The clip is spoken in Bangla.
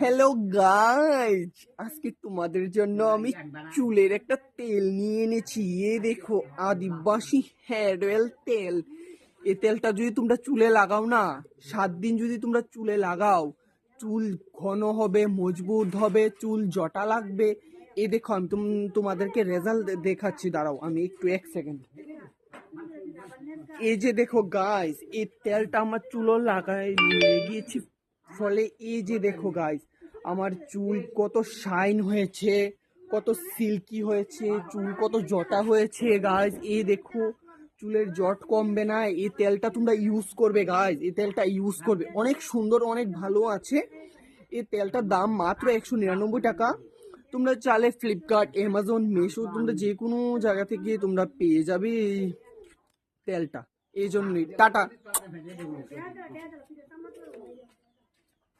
হ্যালো গাইজ, আজকে তোমাদের জন্য আমি চুলের একটা তেল নিয়ে এনেছি। এ দেখো, আদিবাসী হেয়ার অয়েল তেল। এই তেলটা যদি তোমরা চুলে লাগাও না, 7 দিন যদি তোমরা চুলে লাগাও, চুল ঘন হবে, মজবুত হবে, চুল জটা লাগবে। এ দেখো, আমি তোমাদেরকে রেজাল্ট দেখাচ্ছি। দাঁড়াও, আমি একটু 1 সেকেন্ড। এই যে দেখো গাইস, এই তেলটা আমার চুলও লাগাই গিয়েছি, ফলে এই যে দেখো গাইস, আমার চুল কত শাইন হয়েছে, কত সিল্কি হয়েছে, চুল কত জটা হয়েছে গাইস। এই দেখো, চুলের জট কমবে না। এই তেলটা তোমরা ইউজ করবে গাইস, এই তেলটা ইউজ করবে, অনেক সুন্দর, অনেক ভালো আছে। এই তেলটার দাম মাত্র 199 টাকা। তোমরা চাইলে ফ্লিপকার্ট, অ্যামাজন, মিশো, তোমরা যে কোনো জায়গা থেকে তোমরা পেয়ে যাবে এই তেলটা। এই জন্যই টাটা।